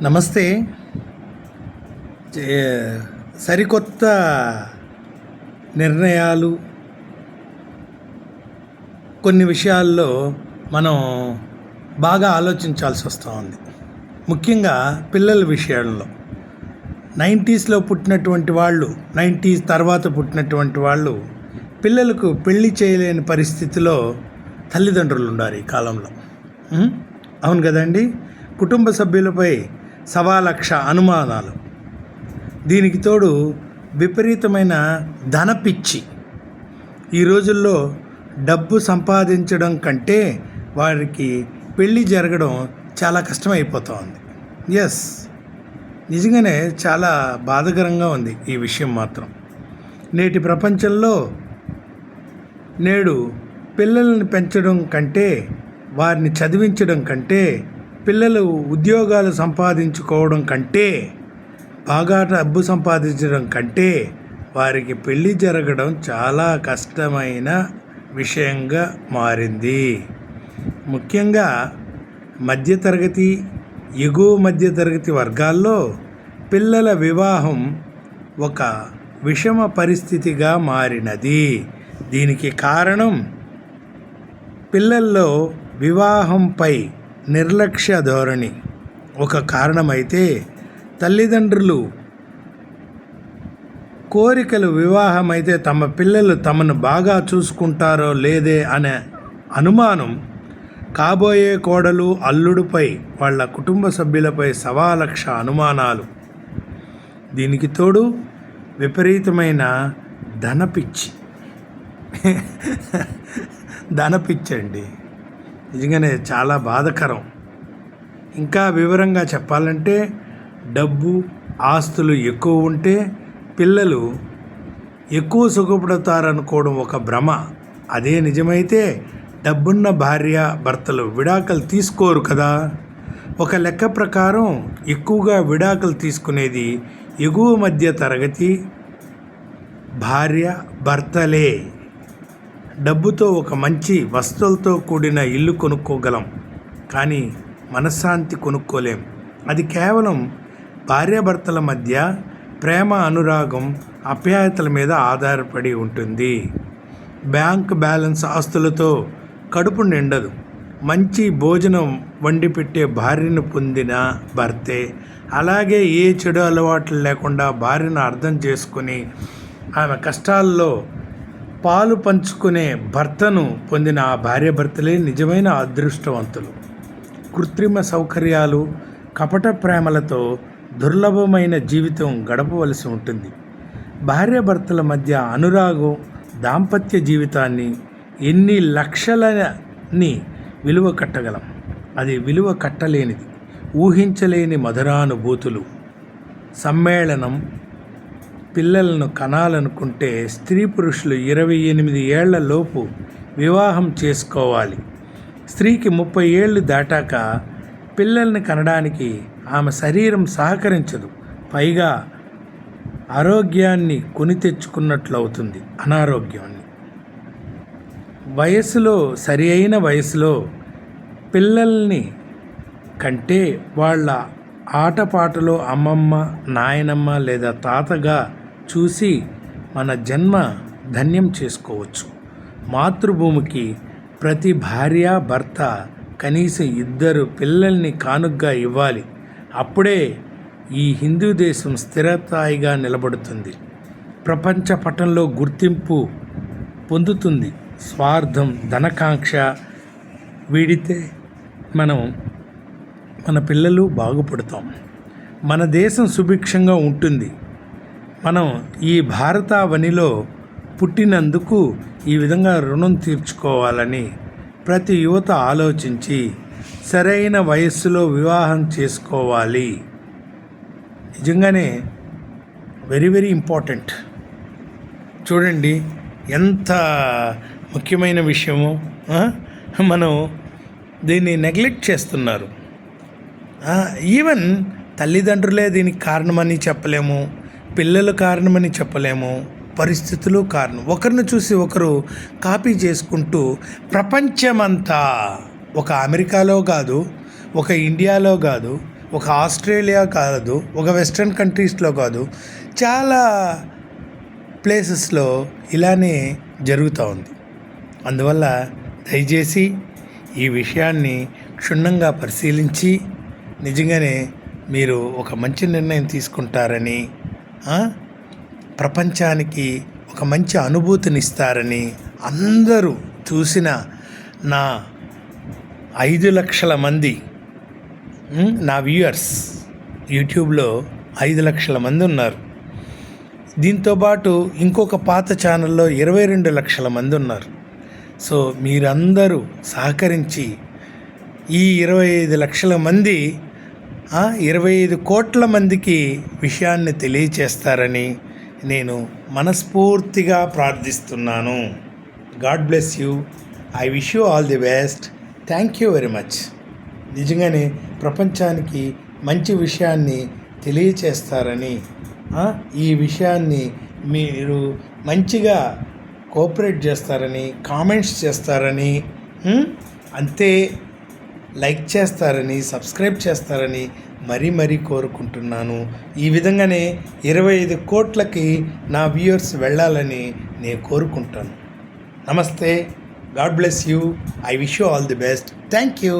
నమస్తే. సరికొత్త నిర్ణయాలు కొన్ని విషయాల్లో మనం బాగా ఆలోచించాల్సి వస్తూ ఉంది. ముఖ్యంగా పిల్లల విషయంలో 90స్లో పుట్టినటువంటి వాళ్ళు, 90s తర్వాత పుట్టినటువంటి వాళ్ళు పిల్లలకు పెళ్లి చేయలేని పరిస్థితిలో తల్లిదండ్రులు ఉన్నారు ఈ కాలంలో. అవును కదండి. కుటుంబ సభ్యులపై 1,00,000 అనుమానాలు. దీనికి తోడు విపరీతమైన ధనపిచ్చి. ఈ రోజుల్లో డబ్బు సంపాదించడం కంటే వారికి పెళ్ళి జరగడం చాలా కష్టమైపోతుంది. ఎస్, నిజంగానే చాలా బాధాకరంగా ఉంది ఈ విషయం మాత్రం. నేటి ప్రపంచంలో నేడు పిల్లల్ని పెంచడం కంటే, వారిని చదివించడం కంటే, పిల్లలు ఉద్యోగాలు సంపాదించుకోవడం కంటే, బాగా డబ్బు సంపాదించడం కంటే వారికి పెళ్ళి జరగడం చాలా కష్టమైన విషయంగా మారింది. ముఖ్యంగా మధ్యతరగతి, ఎగువ మధ్యతరగతి వర్గాల్లో పిల్లల వివాహం ఒక విషమ పరిస్థితిగా మారినది. దీనికి కారణం పిల్లల్లో వివాహంపై నిర్లక్ష్య ధోరణి ఒక కారణమైతే, తల్లిదండ్రులు కోరికలు వివాహమైతే తమ పిల్లలు తమను బాగా చూసుకుంటారో లేదే అనే అనుమానం, కాబోయే కోడలు అల్లుడిపై, వాళ్ళ కుటుంబ సభ్యులపై 1,00,000 అనుమానాలు. దీనికి తోడు విపరీతమైన ధనపిచ్చి. ధనపిచ్చండి, నిజంగానే చాలా బాధాకరం. ఇంకా వివరంగా చెప్పాలంటే, డబ్బు ఆస్తులు ఎక్కువ ఉంటే పిల్లలు ఎక్కువ సుఖపడతారనుకోవడం ఒక భ్రమ. అదే నిజమైతే డబ్బున్న భార్య భర్తలు విడాకులు తీసుకోరు కదా. ఒక లెక్క ప్రకారం ఎక్కువగా విడాకులు తీసుకునేది ఎగువ మధ్య తరగతి భార్య భర్తలే. డబ్బుతో ఒక మంచి వస్తువులతో కూడిన ఇల్లు కొనుక్కోగలం, కానీ మనశ్శాంతి కొనుక్కోలేం. అది కేవలం భార్యాభర్తల మధ్య ప్రేమ, అనురాగం, ఆప్యాయతల మీద ఆధారపడి ఉంటుంది. బ్యాంక్ బ్యాలెన్స్ ఆస్తులతో కడుపు నిండదు. మంచి భోజనం వండి పెట్టే భార్యను పొందిన భర్తే, అలాగే ఏ చెడు అలవాట్లు లేకుండా భార్యను అర్థం చేసుకుని ఆమె కష్టాల్లో పాలు పంచుకునే భర్తను పొందిన ఆ భార్యాభర్తలే నిజమైన అదృష్టవంతులు. కృత్రిమ సౌకర్యాలు, కపట ప్రేమలతో దుర్లభమైన జీవితం గడపవలసి ఉంటుంది. భార్యాభర్తల మధ్య అనురాగం దాంపత్య జీవితాన్ని ఎన్ని లక్షలని విలువ కట్టగలం. అది విలువ కట్టలేనిది, ఊహించలేని మధురానుభూతులు. సమ్మేళనం. పిల్లలను కనాలనుకుంటే స్త్రీ పురుషులు 28 ఏళ్ల లోపు వివాహం చేసుకోవాలి. స్త్రీకి 30 ఏళ్ళు దాటాక పిల్లల్ని కనడానికి ఆమె శరీరం సహకరించదు. పైగా ఆరోగ్యాన్ని కొని తెచ్చుకున్నట్లు అవుతుంది, అనారోగ్యాన్ని. వయసులో, సరి అయిన వయసులో పిల్లల్ని కంటే వాళ్ళ ఆటపాటలో అమ్మమ్మ, నాయనమ్మ లేదా తాతగా చూసి మన జన్మ ధన్యం చేసుకోవచ్చు. మాతృభూమికి ప్రతి భార్య భర్త కనీసం 2 పిల్లల్ని కానుగ్గా ఇవ్వాలి. అప్పుడే ఈ హిందూ దేశం స్థిరస్థాయిగా నిలబడుతుంది, ప్రపంచ పటంలో గుర్తింపు పొందుతుంది. స్వార్థం, ధనకాంక్ష వీడితే మన పిల్లలు బాగుపడతాం, మన దేశం సుభిక్షంగా ఉంటుంది. మనం ఈ భారతావనిలో పుట్టినందుకు ఈ విధంగా రుణం తీర్చుకోవాలని ప్రతి యువత ఆలోచించి సరైన వయస్సులో వివాహం చేసుకోవాలి. నిజంగానే వెరీ వెరీ ఇంపార్టెంట్. చూడండి ఎంత ముఖ్యమైన విషయమో. మనం దీన్ని నెగ్లెక్ట్ చేస్తున్నారు. ఈవెన్ తల్లిదండ్రులే దీనికి కారణమని చెప్పలేము, పిల్లలు కారణమని చెప్పలేము, పరిస్థితులు కారణం. ఒకరిని చూసి ఒకరు కాపీ చేసుకుంటూ ప్రపంచమంతా, ఒక అమెరికాలో కాదు, ఒక ఇండియాలో కాదు, ఒక ఆస్ట్రేలియా కాదు, ఒక వెస్ట్రన్ కంట్రీస్లో కాదు, చాలా ప్లేసెస్లో ఇలానే జరుగుతూ ఉంది. అందువల్ల దయచేసి ఈ విషయాన్ని క్షుణ్ణంగా పరిశీలించి నిజంగానే మీరు ఒక మంచి నిర్ణయం తీసుకుంటారని, ప్రపంచానికి ఒక మంచి అనుభూతినిస్తారని, అందరూ చూసిన నా 5 లక్షల మంది నా వ్యూయర్స్ యూట్యూబ్లో 5 లక్షల మంది ఉన్నారు. దీంతోపాటు ఇంకొక పాత ఛానల్లో 22 లక్షల మంది ఉన్నారు. సో మీరందరూ సహకరించి ఈ 25 లక్షల మంది 25 కోట్ల మందికి విషయాన్ని తెలియచేస్తారని నేను మనస్ఫూర్తిగా ప్రార్థిస్తున్నాను. God bless you. I wish you all the best. Thank you very much. నిజంగానే ప్రపంచానికి మంచి విషయాన్ని తెలియచేస్తారని, ఈ విషయాన్ని మీరు మంచిగా కోఆపరేట్ చేస్తారని, కామెంట్స్ చేస్తారని, అంతే లైక్ చేస్తారని, సబ్స్క్రైబ్ చేస్తారని మరీ కోరుకుంటున్నాను. ఈ విధంగానే 25 కోట్లకి నా వ్యూయర్స్ వెళ్ళాలని నేను కోరుకుంటాను. నమస్తే. God bless you. I wish you all the best. Thank you.